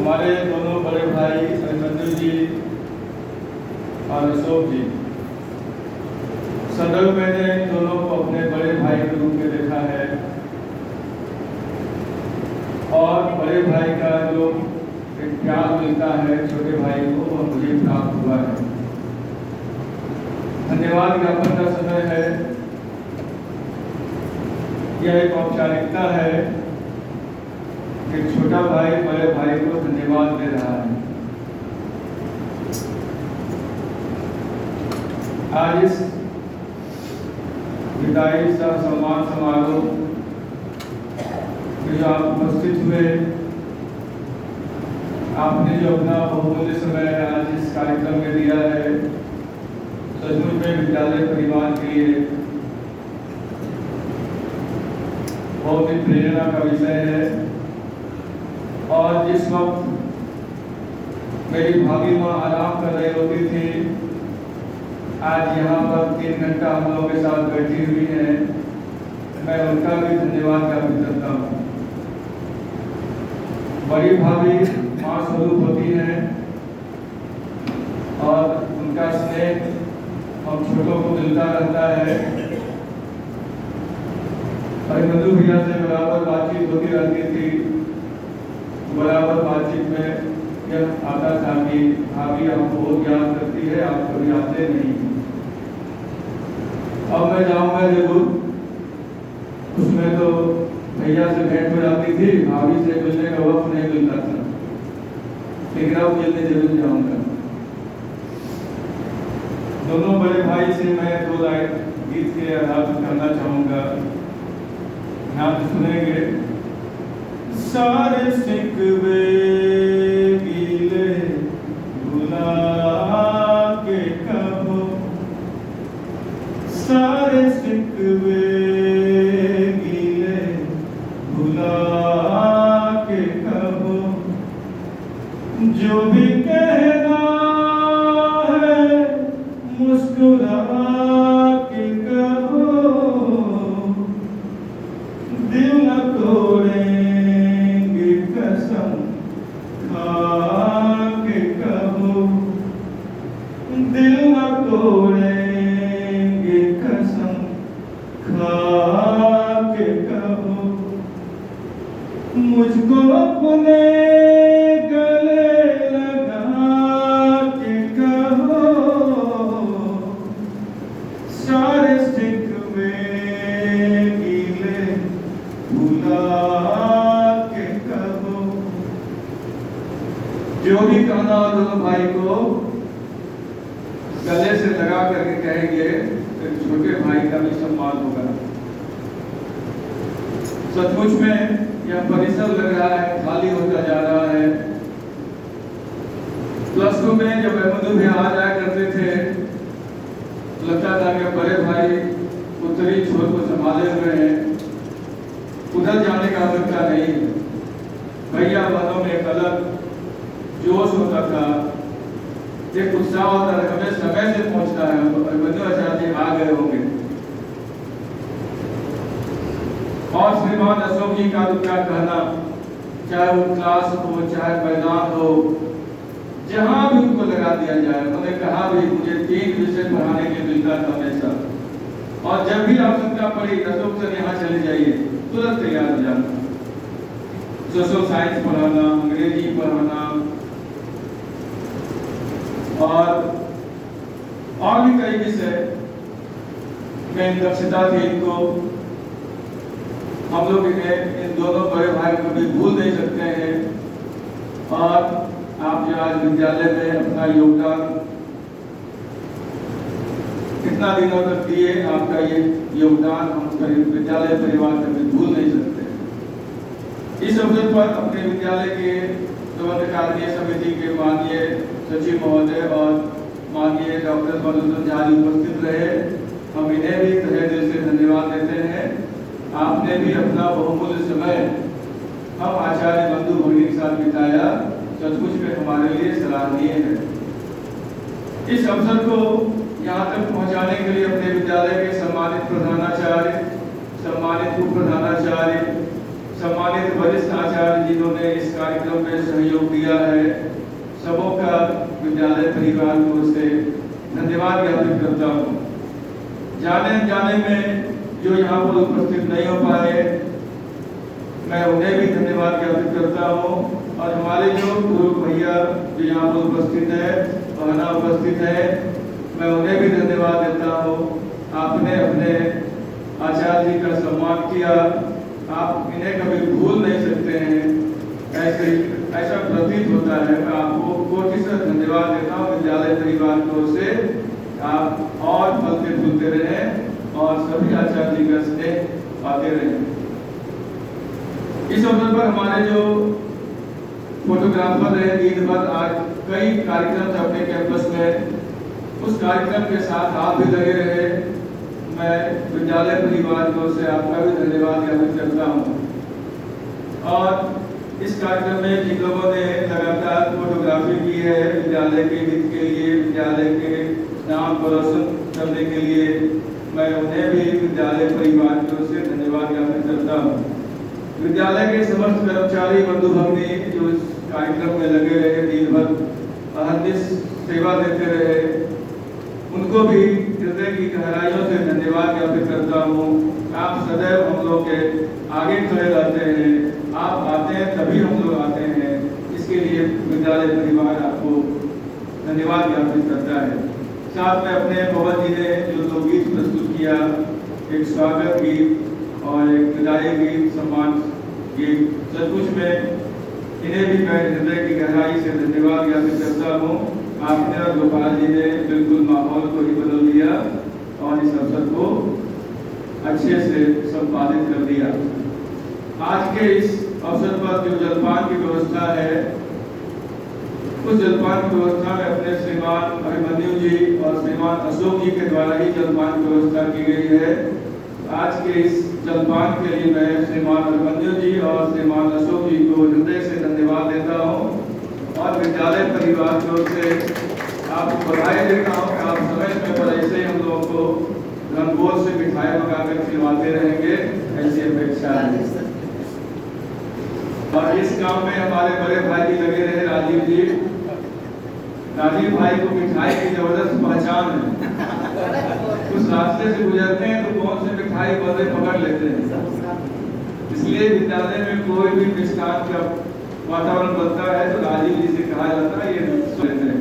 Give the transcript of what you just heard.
हमारे दोनों बड़े भाई अभिमन्यु जी और अशोक जी, सदैव मैंने इन दोनों को अपने बड़े भाई के रूप में देखा है और बड़े भाई का जो एक प्यार मिलता है छोटे भाई को, वह मुझे प्राप्त हुआ है। धन्यवाद ज्ञापन का समय है। यह एक औपचारिकता है कि छोटा भाई बड़े भाई को धन्यवाद दे रहा है। आज इस विदाई सह सम्मान समारोह में जो आप उपस्थित हुए, आपने जो अपना बहुमूल्य समय आज इस कार्यक्रम में दिया है, सचमुच में विद्यालय परिवार के लिए बहुत ही प्रेरणा का विषय है। और जिस वक्त मेरी भाभी माँ आराम कर रही होती थी, आज यहाँ पर 3 घंटा हम लोगों के साथ बैठी हुई हैं, मैं उनका भी धन्यवाद ज्ञापित करता हूँ। बड़ी भाभी माँ स्वरूप होती हैं और उनका स्नेह हम छोटों को मिलता रहता है। अभिमन्यु भैया से बराबर बातचीत होती रहती थी, बराबर बातचीत में यह आता था कि भाभी आपको बहुत याद करती है, आप कभी आते नहीं। अब मैं जाऊंगा जरूर, उसमें तो भैया से भेंट हो जाती थी, भाभी से मिलने का वक्त नहीं मिलता था, लेकिन अब मिलने जरूर जाऊंगा। दोनों बड़े भाई से मैं 2 लाइन गीत के आधार पर करना चाहूंगा, ध्यान से सुनेंगे। सारे सिकवे गीले भुला के कहो, सारे सिकवे गीले भुला के कहो, जो भी कहना है मुस्कुरा के कहो, दिल न तोड़ेंगे कसम खा के कहो, दिल न तोड़ेंगे कसम खा के कहो, मुझको अपने गले लगा के कहो, सारे सिकवे गीले भुला के कहो। जो भी कहना हो दोनों भाई को गले से लगा करके कहेंगे तो छोटे भाई का भी सम्मान होगा। सचमुच में यह परिसर लग रहा है खाली होता जा रहा है। +2 में जब अभिमन्यु भैया आ जाया करते थे, लगता था कि बड़े भाई उत्तरी छोर को संभाले हुए हैं, उधर जाने का आवश्यकता नहीं है। भैया बहनों में एक अलग जोश होता था, एक उत्साह होता था, हमें समय से पहुंचना है। अभिमन्यु आचार्य आ गए होंगे। और श्रीमान अशोक जी का तो क्या कहना, चाहे वो क्लास हो चाहे मैदान हो, जहां भी उनको लगा दिया जाए। उन्होंने कहा भी मुझे 3 विषय पढ़ाने के लिए मिलता था हमेशा, और जब भी आवश्यकता पड़ी अशोक सर यहाँ चले जाइए, तुरंत तैयार हो जाना। सोशल साइंस पढ़ाना, अंग्रेजी पढ़ाना और भी कई विषय में दक्षता थी इनको। हम लोग इन दोनों बड़े भाई को भी भूल नहीं सकते हैं। और आप जो आज विद्यालय में अपना योगदान कितना दिनों तक दिए, आपका ये योगदान हम विद्यालय परिवार कभी भूल नहीं सकते। इस अवसर पर अपने विद्यालय के प्रबंध कार्य समिति के माननीय सचिव महोदय और माननीय डॉक्टर मधुसूदन झा जी उपस्थित रहे। हम इन्हें भी तहे दिल से धन्यवाद देते हैं। आपने भी अपना बहुमूल्य समय हम आचार्य बंधु भगिनी के साथ बिताया, सचमुच में हमारे लिए सराहनीय है। इस अवसर को यहाँ तक पहुँचाने के लिए अपने विद्यालय के सम्मानित प्रधानाचार्य, सम्मानित उप प्रधानाचार्य, सम्मानित वरिष्ठ आचार्य जिन्होंने इस कार्यक्रम में सहयोग दिया है, सबों का विद्यालय परिवार की ओर से धन्यवाद ज्ञापित करता हूँ। जाने जाने में जो यहाँ पर उपस्थित नहीं हो पाए, मैं उन्हें भी धन्यवाद ज्ञापित करता हूँ। और हमारे जो पूर्व भैया जो यहाँ पर उपस्थित है, बहना उपस्थित है, मैं उन्हें भी धन्यवाद देता हूँ। आपने अपने आचार्य जी का सम्मान किया, आप इन्हें कभी भूल नहीं सकते हैं, ऐसा प्रतीत होता है। मैं आपको कोटि से धन्यवाद देता हूँ विद्यालय परिवार की ओर से। आप और फलते फूलते रहें और सभी आचार्य जी का स्नेह पाते रहें। इस अवसर पर हमारे जो फोटोग्राफर रहे दिन भर, आज कई कार्यक्रम थे अपने कैंपस में, उस कार्यक्रम के साथ आप भी लगे रहे। मैं विद्यालय परिवार की ओर से आपका भी धन्यवाद ज्ञापित करता हूँ। और इस कार्यक्रम में जिन लोगों ने लगातार फोटोग्राफी की है विद्यालय के हित के लिए, विद्यालय के नाम को रोशन करने के लिए, मैं उन्हें भी विद्यालय परिवार की ओर से धन्यवाद ज्ञापित करता हूँ। विद्यालय के समस्त कर्मचारी बंधु भगिनी जो इस कार्यक्रम में लगे रहे, दिन भर अहर्निश सेवा देते रहे, उनको भी हृदय की गहराइयों से धन्यवाद ज्ञापित करता हूँ। आप सदैव हम लोग के आगे खड़े रहते हैं, आप आते हैं तभी हम लोग आते हैं, इसके लिए विद्यालय परिवार आपको धन्यवाद ज्ञापित करता है। साथ में अपने पवन जी ने जो लोकगीत प्रस्तुत किया, एक स्वागत गीत और एक विदाई गीत, सम्मान गीत, सचमुच में इन्हें भी मैं हृदय की गहराई से धन्यवाद ज्ञापित करता हूँ। आपने और गोपाल जी ने बिल्कुल माहौल को ही बदल दिया और इस अवसर को अच्छे से संपादित कर दिया। आज के इस अवसर पर जो जलपान की व्यवस्था है, उस जलपान की व्यवस्था में अपने श्रीमान अभिमन्यु जी और श्रीमान अशोक जी के द्वारा ही जलपान की व्यवस्था की गई है। आज के इस जलपान के लिए मैं श्रीमान अभिमन्यु जी और श्रीमान अशोक जी को हृदय से धन्यवाद देता हूँ और विद्यालय परिवार की ओर से आपको बधाई देता हूँ कि आप समय समय पर ऐसे ही हम लोगों को रंगोल से मिठाई मंगाकर खिलवाते रहेंगे, ऐसी अपेक्षा है। और इस काम में हमारे बड़े भाई जी लगे रहे, राजीव जी। राजीव भाई को मिठाई की जबरदस्त पहचान है। उस रास्ते से गुजरते हैं तो कौन से मिठाई बदले पकड़ लेते हैं। इसलिए विद्यालय में कोई भी मिष्ठान का वातावरण बनता है तो राजीव जी से कहा जाता है ये लेते हैं।